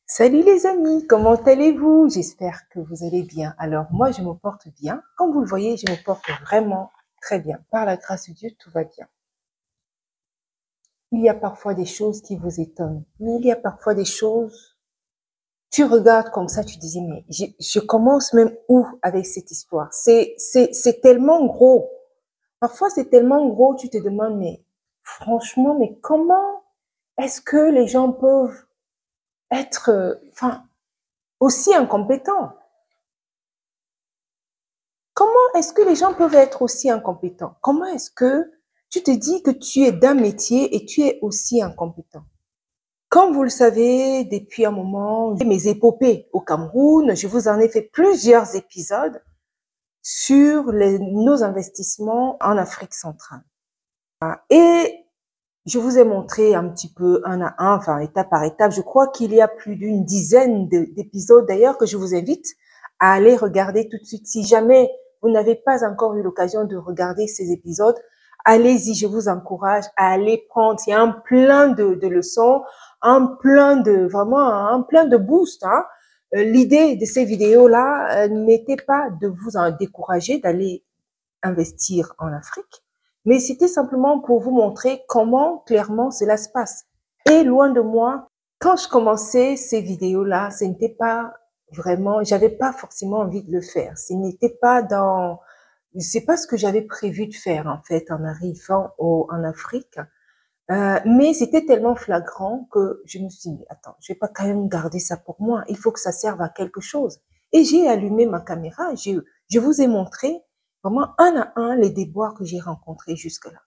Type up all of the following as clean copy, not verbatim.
Salut les amis, comment allez-vous? J'espère que vous allez bien. Alors moi, je me porte bien. Comme vous le voyez, je me porte vraiment très bien. Par la grâce de Dieu, tout va bien. Il y a parfois des choses qui vous étonnent, mais il y a parfois des choses, tu regardes comme ça, tu dis, mais je commence même où avec cette histoire? C'est tellement gros. Parfois, c'est tellement gros, tu te demandes, mais franchement, mais comment est-ce que les gens peuvent être, aussi incompétents? Comment est-ce que les gens peuvent être aussi incompétents? Comment est-ce que tu te dis que tu es d'un métier et tu es aussi incompétent? Comme vous le savez, depuis un moment, mes épopées au Cameroun, je vous en ai fait plusieurs épisodes sur nos investissements en Afrique centrale. Et je vous ai montré un petit peu un à un, enfin étape par étape. Je crois qu'il y a plus d'une dizaine d'épisodes d'ailleurs que je vous invite à aller regarder tout de suite. Si jamais vous n'avez pas encore eu l'occasion de regarder ces épisodes, allez-y, je vous encourage à aller prendre. Il y a un plein de leçons, un plein de boost. Hein. L'idée de ces vidéos-là n'était pas de vous en décourager d'aller investir en Afrique, mais c'était simplement pour vous montrer comment clairement cela se passe. Et loin de moi, quand je commençais ces vidéos-là, ce n'était pas vraiment, j'avais pas forcément envie de le faire. Ce n'était pas dans, c'est pas ce que j'avais prévu de faire en fait en arrivant en Afrique. Mais c'était tellement flagrant que je me suis dit, attends, je vais pas quand même garder ça pour moi. Il faut que ça serve à quelque chose. Et j'ai allumé ma caméra. Je vous ai montré vraiment un à un les déboires que j'ai rencontrés jusque-là.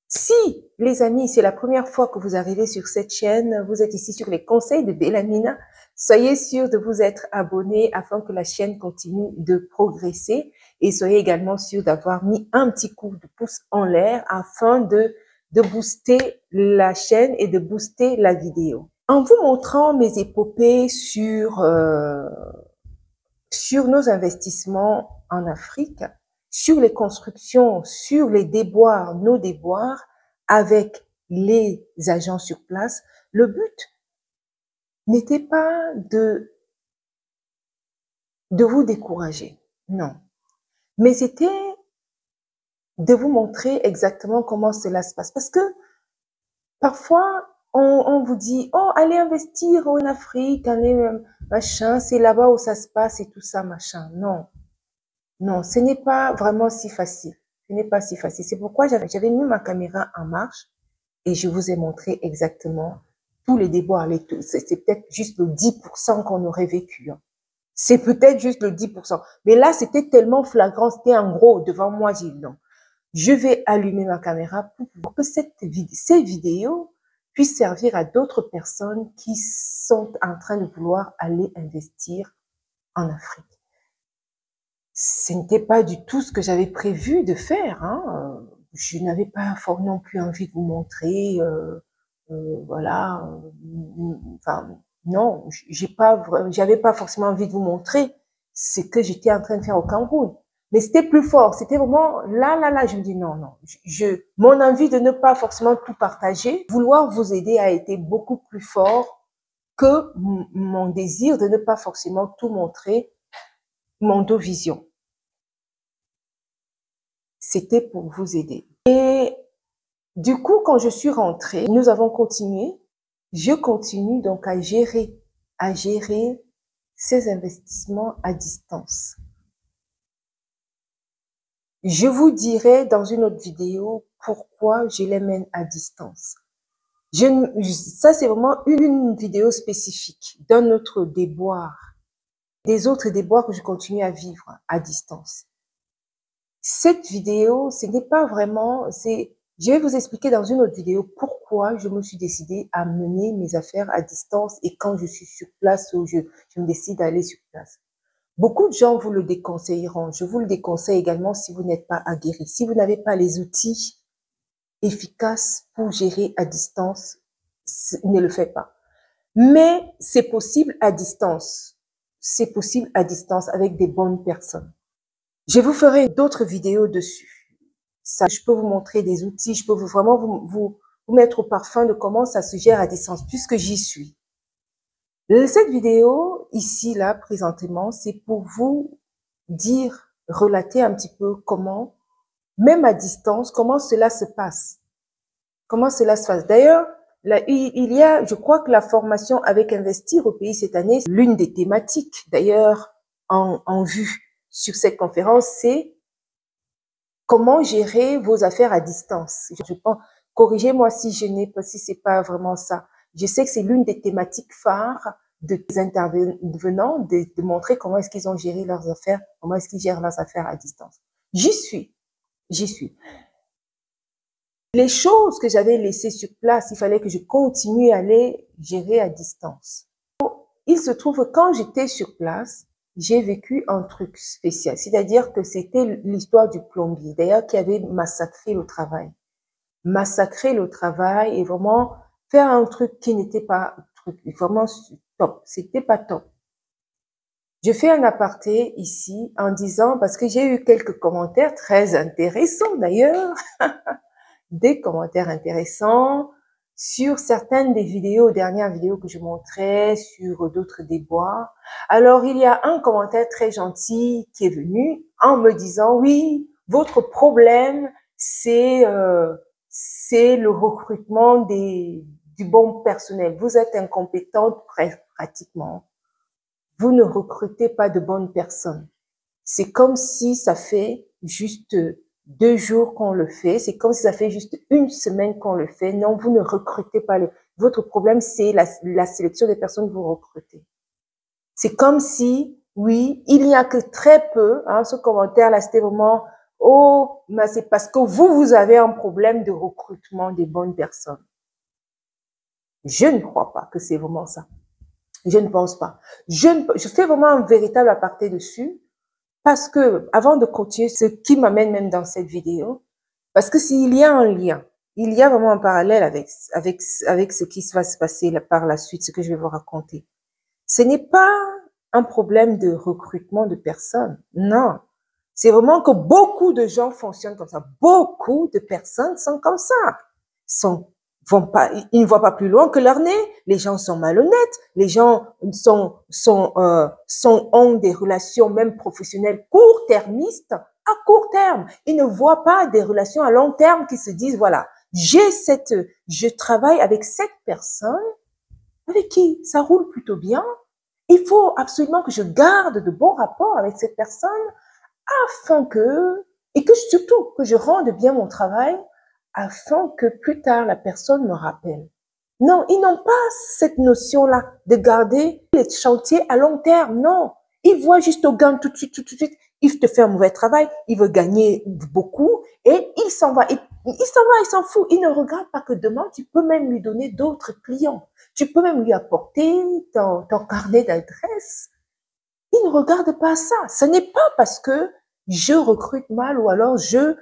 Si, les amis, c'est la première fois que vous arrivez sur cette chaîne, vous êtes ici sur les conseils de Bellamina, soyez sûr de vous être abonné afin que la chaîne continue de progresser et soyez également sûr d'avoir mis un petit coup de pouce en l'air afin de booster la chaîne et de booster la vidéo. En vous montrant mes épopées sur nos investissements en Afrique, sur les constructions, sur les déboires, nos déboires avec les agents sur place, le but n'était pas de vous décourager, non, mais c'était de vous montrer exactement comment cela se passe. Parce que parfois, on vous dit, oh, allez investir en Afrique, allez, machin, c'est là-bas où ça se passe et tout ça, machin. Non, non, ce n'est pas vraiment si facile. Ce n'est pas si facile. C'est pourquoi j'avais mis ma caméra en marche et je vous ai montré exactement tous les déboires. C'est peut-être juste le 10% qu'on aurait vécu. Hein. C'est peut-être juste le 10%. Mais là, c'était tellement flagrant, c'était en gros devant moi. J'ai dit non. Je vais allumer ma caméra pour que ces vidéos puissent servir à d'autres personnes qui sont en train de vouloir aller investir en Afrique. Ce n'était pas du tout ce que j'avais prévu de faire. Hein. Je n'avais pas fort non plus envie de vous montrer, voilà. Enfin, non, j'avais pas forcément envie de vous montrer ce que j'étais en train de faire au Cameroun. Mais c'était plus fort. C'était vraiment là. Je me dis non, non. Mon envie de ne pas forcément tout partager, vouloir vous aider a été beaucoup plus fort que mon désir de ne pas forcément tout montrer, mon vision. C'était pour vous aider. Et du coup, quand je suis rentrée, nous avons continué. Je continue donc à gérer ces investissements à distance. Je vous dirai dans une autre vidéo pourquoi je les mène à distance. Ça, c'est vraiment une vidéo spécifique d'un autre déboire, des autres déboires que je continue à vivre à distance. Cette vidéo, ce n'est pas vraiment, je vais vous expliquer dans une autre vidéo pourquoi je me suis décidée à mener mes affaires à distance et quand je suis sur place ou je me décide d'aller sur place. Beaucoup de gens vous le déconseilleront. Je vous le déconseille également si vous n'êtes pas aguerri. Si vous n'avez pas les outils efficaces pour gérer à distance, ne le faites pas. Mais c'est possible à distance. C'est possible à distance avec des bonnes personnes. Je vous ferai d'autres vidéos dessus. Ça, je peux vous montrer des outils, je peux vraiment vous mettre au parfum de comment ça se gère à distance, puisque j'y suis. Cette vidéo, ici, là, présentement, c'est pour vous dire, relater un petit peu comment, même à distance, comment cela se passe. Comment cela se passe. D'ailleurs, il y a, je crois que la formation avec Investir au pays cette année, l'une des thématiques, d'ailleurs, en vue sur cette conférence, c'est comment gérer vos affaires à distance. Je pense, corrigez-moi si je n'ai pas, si c'est pas vraiment ça. Je sais que c'est l'une des thématiques phares des intervenants de montrer comment est-ce qu'ils ont géré leurs affaires, comment est-ce qu'ils gèrent leurs affaires à distance. J'y suis. Les choses que j'avais laissées sur place, il fallait que je continue à les gérer à distance. Il se trouve que quand j'étais sur place, j'ai vécu un truc spécial. C'est-à-dire que c'était l'histoire du plombier, d'ailleurs, qui avait massacré le travail. Massacrer le travail et vraiment faire un truc qui n'était pas vraiment top. C'était pas top. Je fais un aparté ici en disant, parce que j'ai eu quelques commentaires très intéressants d'ailleurs, des commentaires intéressants sur certaines des vidéos, dernières vidéos que je montrais, sur d'autres déboires. Alors, il y a un commentaire très gentil qui est venu en me disant, oui, votre problème, c'est le recrutement du bon personnel. Vous êtes incompétente pratiquement. Vous ne recrutez pas de bonnes personnes. C'est comme si ça fait juste 2 jours qu'on le fait. C'est comme si ça fait juste 1 semaine qu'on le fait. Non, vous ne recrutez pas. Votre problème, c'est la sélection des personnes que vous recrutez. C'est comme si, oui, il n'y a que très peu, hein, ce commentaire-là, c'était vraiment, oh, mais c'est parce que vous avez un problème de recrutement des bonnes personnes. Je ne crois pas que c'est vraiment ça. Je ne pense pas. Je fais vraiment un véritable aparté dessus. Parce que, avant de continuer, ce qui m'amène même dans cette vidéo, parce que s'il y a un lien, il y a vraiment un parallèle avec ce qui va se passer par la suite, ce que je vais vous raconter. Ce n'est pas un problème de recrutement de personnes. Non. C'est vraiment que beaucoup de gens fonctionnent comme ça. Beaucoup de personnes sont comme ça. Ils ne voient pas plus loin que leur nez. Les gens sont malhonnêtes. Les gens ont des relations même professionnelles court-termistes à court terme. Ils ne voient pas des relations à long terme qui se disent, voilà, je travaille avec cette personne avec qui ça roule plutôt bien. Il faut absolument que je garde de bons rapports avec cette personne afin surtout que je rende bien mon travail afin que plus tard la personne me rappelle. Non, ils n'ont pas cette notion-là de garder les chantiers à long terme. Non, ils voient juste au gain tout de suite. Il te fait un mauvais travail, il veut gagner beaucoup et il s'en va. Il s'en fout. Il ne regarde pas que demain, tu peux même lui donner d'autres clients. Tu peux même lui apporter ton carnet d'adresses. Il ne regarde pas ça. Ce n'est pas parce que je recrute mal ou alors je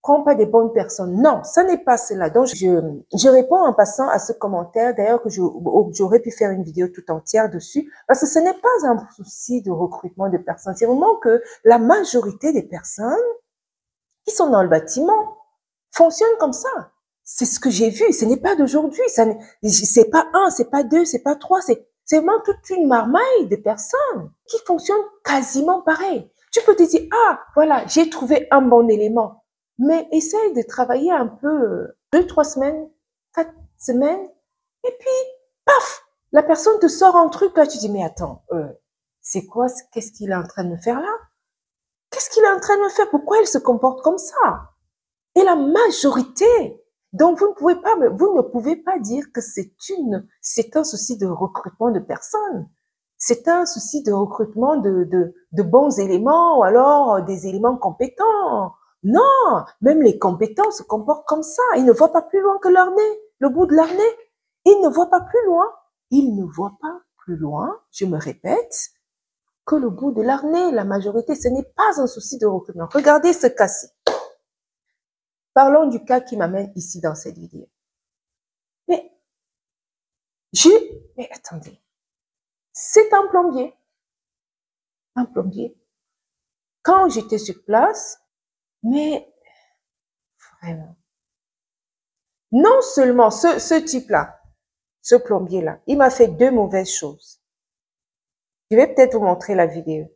prends pas des bonnes personnes. Non, ça n'est pas cela. Donc, je réponds en passant à ce commentaire, d'ailleurs, que j'aurais pu faire une vidéo tout entière dessus, parce que ce n'est pas un souci de recrutement de personnes. C'est vraiment que la majorité des personnes qui sont dans le bâtiment fonctionnent comme ça. C'est ce que j'ai vu. Ce n'est pas d'aujourd'hui. C'est pas 1, c'est pas 2, c'est pas 3, c'est vraiment toute une marmaille de personnes qui fonctionnent quasiment pareil. Tu peux te dire, ah, voilà, j'ai trouvé un bon élément. Mais essaye de travailler un peu 2, 3 semaines, 4 semaines, et puis, paf, la personne te sort un truc, là, tu dis, mais attends, c'est quoi, qu'est-ce qu'il est en train de me faire là? Qu'est-ce qu'il est en train de me faire? Pourquoi il se comporte comme ça? Et la majorité, donc vous ne pouvez pas dire que c'est un souci de recrutement de personnes. C'est un souci de recrutement de bons éléments ou alors des éléments compétents. Non, même les compétents se comportent comme ça. Ils ne voient pas plus loin que leur nez, le bout de leur nez. Ils ne voient pas plus loin. Ils ne voient pas plus loin, je me répète, que le bout de leur nez. La majorité, ce n'est pas un souci de recrutement. Regardez ce cas-ci. Parlons du cas qui m'amène ici dans cette vidéo. Mais attendez. C'est un plombier. Un plombier. Quand j'étais sur place, mais vraiment. Non seulement ce type-là, ce plombier-là, il m'a fait 2 mauvaises choses. Je vais peut-être vous montrer la vidéo.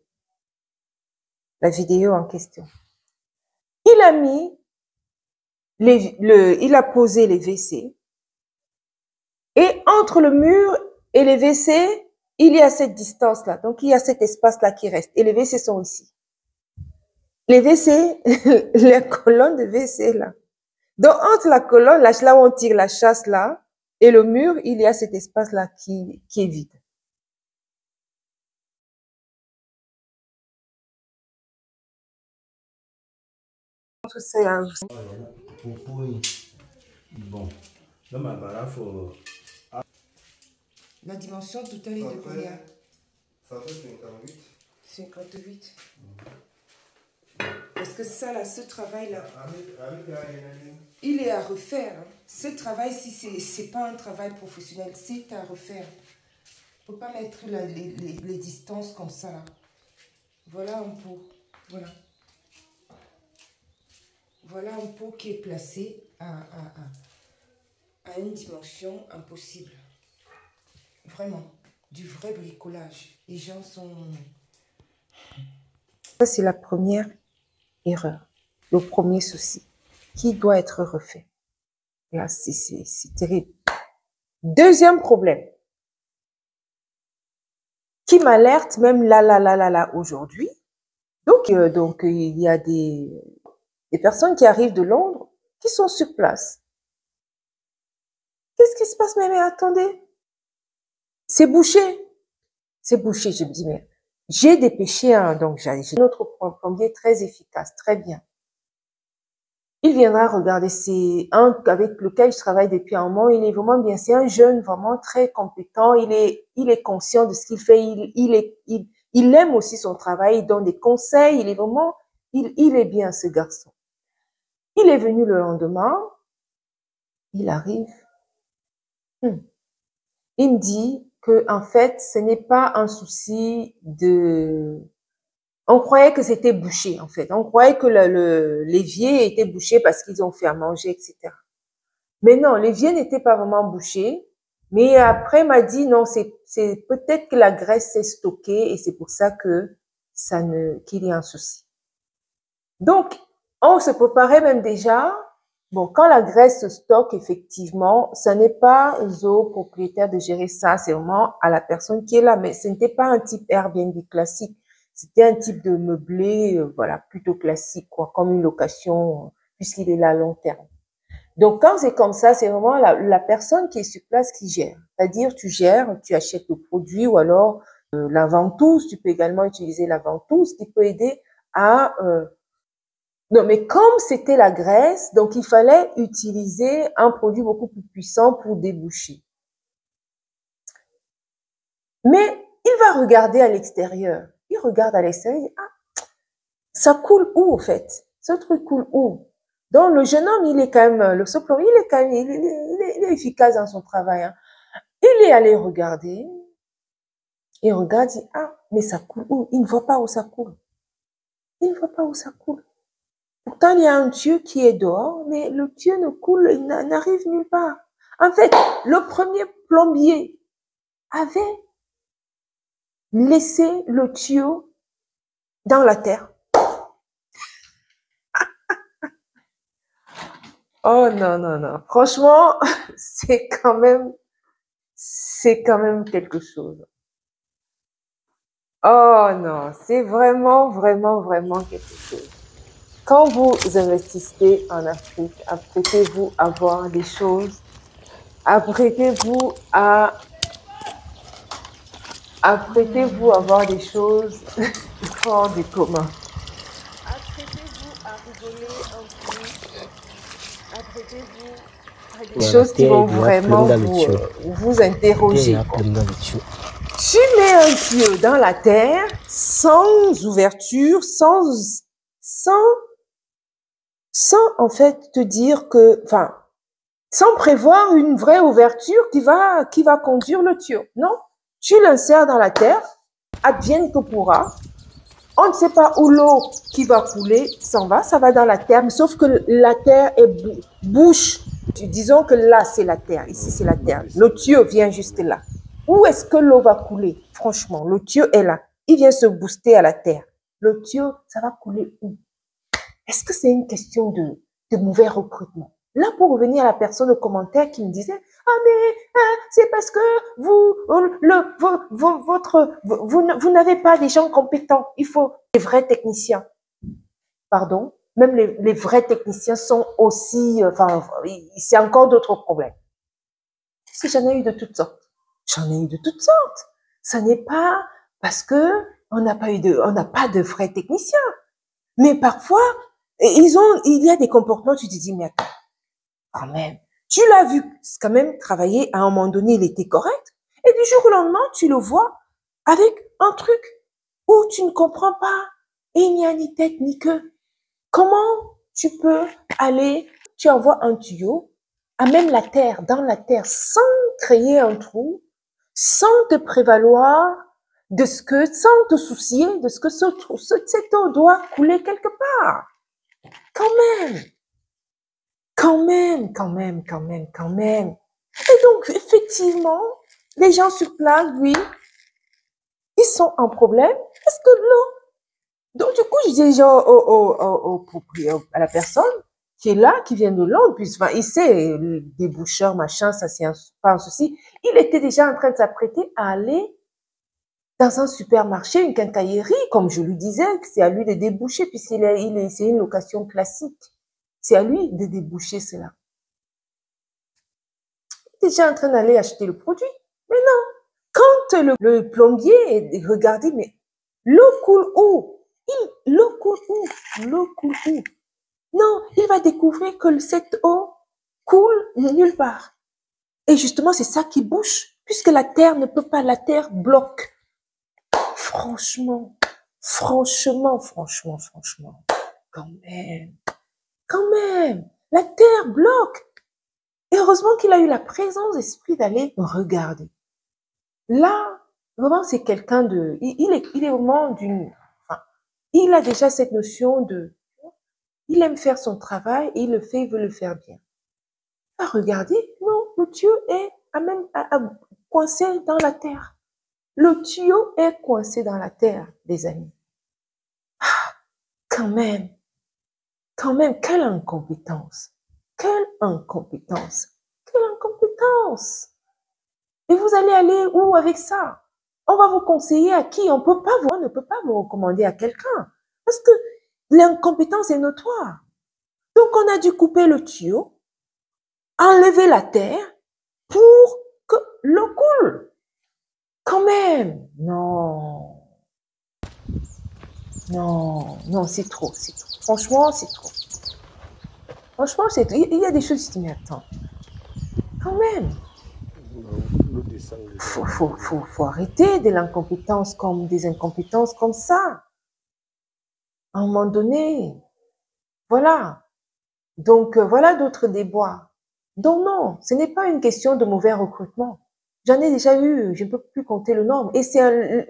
La vidéo en question. Il a mis il a posé les WC. Et entre le mur et les WC, il y a cette distance-là. Donc, il y a cet espace-là qui reste. Et les WC sont ici. Les WC, les colonnes de WC, là. Donc, entre la colonne, là où on tire la chasse, là, et le mur, il y a cet espace-là qui est vide. C'est un... Bon. Dans ma paragraphe, La dimension totale est de combien? ça fait 58. 58. Parce que ça, là, ce travail-là, il est à refaire. Hein. Ce travail-ci, c'est pas un travail professionnel, c'est à refaire. Il ne faut pas mettre les distances comme ça, là. Voilà un pot. Voilà. Voilà un pot qui est placé à une dimension impossible. Vraiment, du vrai bricolage. Les gens sont... Ça, c'est la première erreur, le premier souci, qui doit être refait. Là, c'est terrible. Deuxième problème, qui m'alerte même là, aujourd'hui. Donc, il y a des personnes qui arrivent de Londres, qui sont sur place. Qu'est-ce qui se passe? Mais attendez, c'est bouché. C'est bouché. Je me dis, mais j'ai dépêché donc j'ai notre plombier très efficace, très bien. Il viendra regarder, c'est un avec lequel je travaille depuis un moment, il est vraiment bien, c'est un jeune vraiment très compétent, il est conscient de ce qu'il fait, il aime aussi son travail, il donne des conseils, il est vraiment, il est bien ce garçon. Il est venu le lendemain, il arrive, il me dit que en fait, ce n'est pas un souci de... On croyait que c'était bouché, en fait. On croyait que l'évier était bouché parce qu'ils ont fait à manger, etc. Mais non, l'évier n'était pas vraiment bouché. Mais après, il m'a dit, non, c'est peut-être que la graisse s'est stockée et c'est pour ça que qu'il y a un souci. Donc, on se préparait même déjà. Bon, quand la graisse se stocke, effectivement, ce n'est pas aux propriétaires de gérer ça, c'est vraiment à la personne qui est là. Mais ce n'était pas un type Airbnb classique. C'était un type de meublé, voilà, plutôt classique, quoi, comme une location, puisqu'il est là à long terme. Donc, quand c'est comme ça, c'est vraiment la personne qui est sur place qui gère. C'est-à-dire, tu gères, tu achètes le produit ou alors la ventouse. Tu peux également utiliser la ventouse qui peut aider à... Non, mais comme c'était la graisse, donc il fallait utiliser un produit beaucoup plus puissant pour déboucher. Mais il va regarder à l'extérieur. Il regarde à l'extérieur, il dit, ah, ça coule où, au fait? Ce truc coule où? Donc, le jeune homme, il est quand même, le soplombier, il est quand même, il est efficace dans son travail, hein. Il est allé regarder. Il regarde, il dit, ah, mais ça coule où? Il ne voit pas où ça coule. Il ne voit pas où ça coule. Pourtant, il y a un tuyau qui est dehors, mais le tuyau ne coule, il n'arrive nulle part. En fait, le premier plombier avait laissé le tuyau dans la terre. Oh non, non, non. Franchement, c'est quand même quelque chose. Oh non, c'est vraiment, vraiment, vraiment quelque chose. Quand vous investissez en Afrique, apprêtez-vous à voir des choses. Apprêtez-vous à voir des choses hors du commun. Apprêtez-vous à rigoler un peu. Apprêtez-vous à des choses qui vont vraiment vous interroger. Tu mets un tuyau dans la terre sans ouverture, sans en fait te dire que, enfin, sans prévoir une vraie ouverture qui va conduire le tuyau. Non, tu l'insères dans la terre, advienne que pourra. On ne sait pas où l'eau qui va couler s'en va, ça va dans la terre, mais sauf que la terre est bouche. Disons que là, c'est la terre, ici, c'est la terre. Le tuyau vient juste là. Où est-ce que l'eau va couler? Franchement, le tuyau est là. Il vient se booster à la terre. Le tuyau, ça va couler où? Est-ce que c'est une question de mauvais recrutement? Là, pour revenir à la personne au commentaire qui me disait, ah mais c'est parce que vous n'avez pas des gens compétents. Il faut des vrais techniciens. Pardon? Même les vrais techniciens sont aussi, enfin, c'est encore d'autres problèmes. Si j'en ai eu de toutes sortes. J'en ai eu de toutes sortes. Ça n'est pas parce que on n'a pas de vrais techniciens. Mais parfois, il y a des comportements, tu te dis, mais attends, quand même, tu l'as vu quand même travailler, à un moment donné, il était correct, et du jour au lendemain, tu le vois avec un truc où tu ne comprends pas, et il n'y a ni tête ni queue. Comment tu peux aller, tu envoies un tuyau à même la terre, dans la terre, sans créer un trou, sans te prévaloir de ce que, sans te soucier de ce que cette eau doit couler quelque part. Quand même, quand même, quand même, quand même, quand même. Et donc, effectivement, les gens sur place, oui, ils sont en problème parce que l'eau. Donc, du coup, je dis genre au propriétaire, à la personne qui est là, qui vient de Londres, puis enfin, il sait, le déboucheur, machin, ça c'est pas un souci. Il était déjà en train de s'apprêter à aller dans un supermarché, une quincaillerie, comme je lui disais, c'est à lui de déboucher, puisque c'est une location classique. C'est à lui de déboucher cela. Il est déjà en train d'aller acheter le produit. Mais non, quand le plombier regardé, mais l'eau coule où? L'eau coule où? L'eau coule où? Non, il va découvrir que cette eau coule nulle part. Et justement, c'est ça qui bouche, puisque la terre ne peut pas, la terre bloque. Franchement, franchement, franchement, franchement, quand même, la terre bloque. Et heureusement qu'il a eu la présence d'esprit d'aller regarder. Là, vraiment, c'est quelqu'un de, il est vraiment d'une, enfin, il a déjà cette notion de, il aime faire son travail et il le fait, il veut le faire bien. Il va regarder, non, le tuyau est coincé dans la terre. Le tuyau est coincé dans la terre, les amis. Quand même, quelle incompétence. Quelle incompétence. Quelle incompétence. Et vous allez aller où avec ça? On va vous conseiller à qui? On ne peut pas vous recommander à quelqu'un. Parce que l'incompétence est notoire. Donc, on a dû couper le tuyau, enlever la terre pour que l'eau coule. Quand même. Non. Non, non, c'est trop, c'est trop. Franchement, c'est trop. Franchement, c'est trop. Il y a des choses qui m'attendent. Quand même. Faut arrêter de l'incompétence comme des incompétences comme ça. À un moment donné. Voilà. Donc, voilà d'autres déboires. Donc, non, ce n'est pas une question de mauvais recrutement. J'en ai déjà eu, je ne peux plus compter le nombre. Et c'est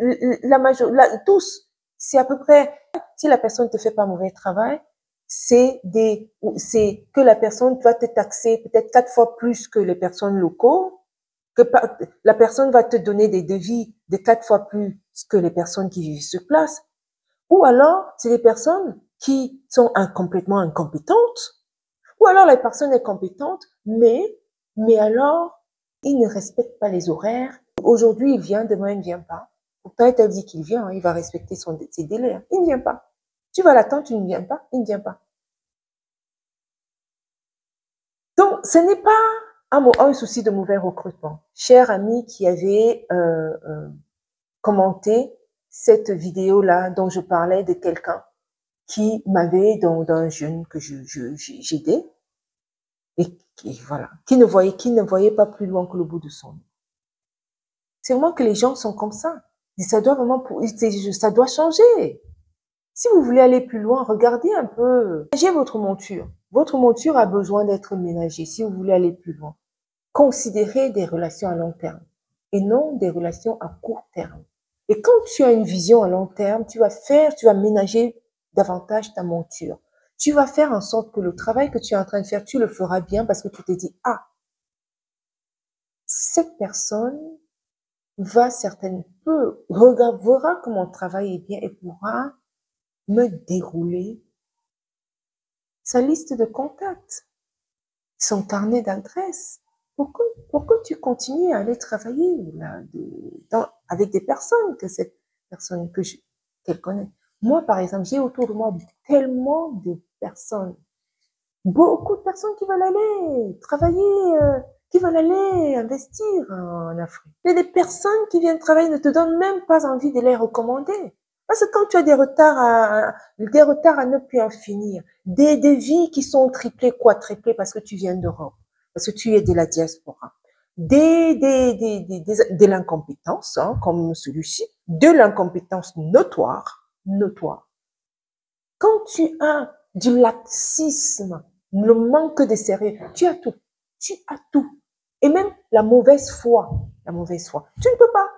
tous. C'est à peu près, si la personne ne te fait pas mauvais travail, c'est que la personne va te taxer peut-être 4 fois plus que les personnes locaux, que la personne va te donner des devis de 4 fois plus que les personnes qui vivent sur place. Ou alors, c'est des personnes qui sont complètement incompétentes. Ou alors, la personne est compétente, mais alors, il ne respecte pas les horaires. Aujourd'hui, il vient, demain, il ne vient pas. Pourtant, il t'a dit qu'il vient, il va respecter ses délais. Il ne vient pas. Tu vas l'attendre, tu ne viens pas, il ne vient pas. Donc, ce n'est pas un souci de mauvais recrutement. Cher ami qui avait commenté cette vidéo-là dont je parlais de quelqu'un qui m'avait, d'un jeune que j'aidais, et voilà, qui ne voyait pas plus loin que le bout de son nez. C'est vraiment que les gens sont comme ça. Et ça doit ça doit changer. Si vous voulez aller plus loin, regardez un peu. Ménagez votre monture. Votre monture a besoin d'être ménagée si vous voulez aller plus loin. Considérez des relations à long terme et non des relations à court terme. Et quand tu as une vision à long terme, tu vas ménager davantage ta monture. Tu vas faire en sorte que le travail que tu es en train de faire, tu le feras bien parce que tu te dis, ah, cette personne va certainement, verra que mon travail est bien et pourra me dérouler sa liste de contacts, son carnet d'adresses. Pourquoi tu continues à aller travailler là, avec des personnes que cette personne qu'elle connaît? Moi, par exemple, j'ai autour de moi tellement de personnes, beaucoup de personnes qui veulent aller travailler, qui veulent aller investir en Afrique. Mais les personnes qui viennent travailler ne te donnent même pas envie de les recommander. Parce que quand tu as des retards à ne plus en finir, des vies qui sont triplées, quadruplées parce que tu viens d'Europe, parce que tu es de la diaspora, de l'incompétence, hein, comme celui-ci, de l'incompétence notoire. Quand tu as du laxisme, le manque de sérieux, tu as tout. Tu as tout. Et même la mauvaise foi. La mauvaise foi. Tu ne peux pas.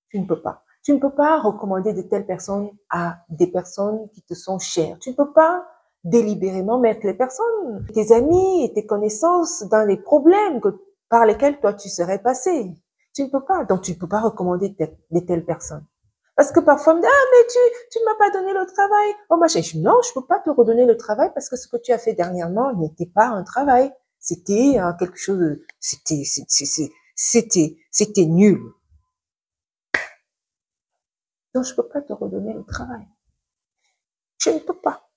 Tu ne peux pas. Tu ne peux pas recommander de telles personnes à des personnes qui te sont chères. Tu ne peux pas délibérément mettre les personnes, tes amis et tes connaissances dans les problèmes par lesquels toi tu serais passé. Tu ne peux pas. Donc tu ne peux pas recommander de telles personnes. Parce que parfois, on me dit, ah, mais tu ne m'as pas donné le travail. Oh, machin. Je dis, non, je peux pas te redonner le travail parce que ce que tu as fait dernièrement n'était pas un travail. C'était quelque chose de, c'était nul. Donc, je peux pas te redonner le travail. Je ne peux pas.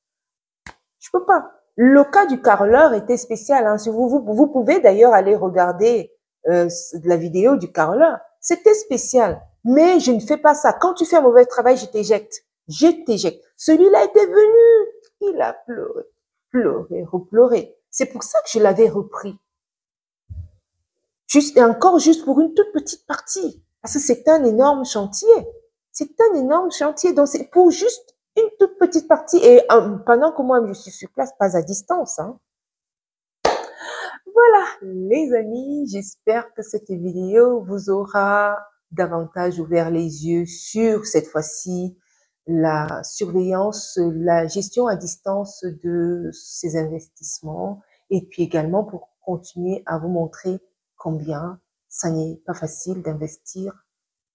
Je peux pas. Le cas du carreleur était spécial. Hein. Si vous pouvez d'ailleurs aller regarder la vidéo du carreleur. C'était spécial. Mais je ne fais pas ça. Quand tu fais un mauvais travail, je t'éjecte. Je t'éjecte. Celui-là était venu. Il a pleuré, pleuré, repleuré. C'est pour ça que je l'avais repris. Et encore juste pour une toute petite partie. Parce que c'est un énorme chantier. C'est un énorme chantier. Donc c'est pour juste une toute petite partie. Et pendant que moi, je suis sur place, pas à distance. Hein. Voilà, les amis, j'espère que cette vidéo vous aura davantage ouvert les yeux sur, cette fois-ci, la surveillance, la gestion à distance de ces investissements et puis également pour continuer à vous montrer combien ça n'est pas facile d'investir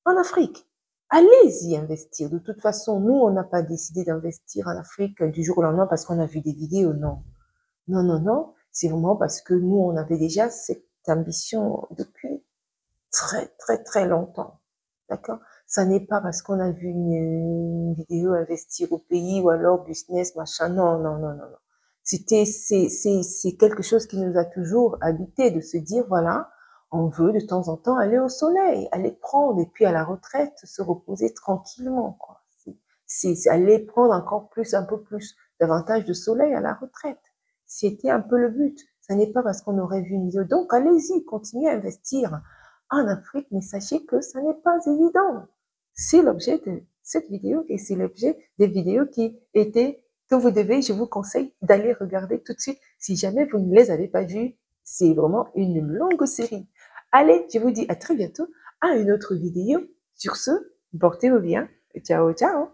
en Afrique. Allez-y investir. De toute façon, nous, on n'a pas décidé d'investir en Afrique du jour au lendemain parce qu'on a vu des vidéos, non. Non, non, non. C'est vraiment parce que nous, on avait déjà cette ambition depuis très, très, très longtemps. D'accord? Ça n'est pas parce qu'on a vu une vidéo investir au pays ou alors business, machin. Non, non, non, non, non. C'est quelque chose qui nous a toujours habité de se dire, voilà, on veut de temps en temps aller au soleil, aller prendre et puis à la retraite, se reposer tranquillement, quoi. C'est aller prendre encore plus, un peu plus, davantage de soleil à la retraite. C'était un peu le but. Ça n'est pas parce qu'on aurait vu une vidéo. Donc, allez-y, continuez à investir en Afrique, mais sachez que ça n'est pas évident. C'est l'objet de cette vidéo et c'est l'objet des vidéos que vous devez, je vous conseille d'aller regarder tout de suite. Si jamais vous ne les avez pas vues, c'est vraiment une longue série. Allez, je vous dis à très bientôt à une autre vidéo. Sur ce, portez-vous bien. Ciao, ciao.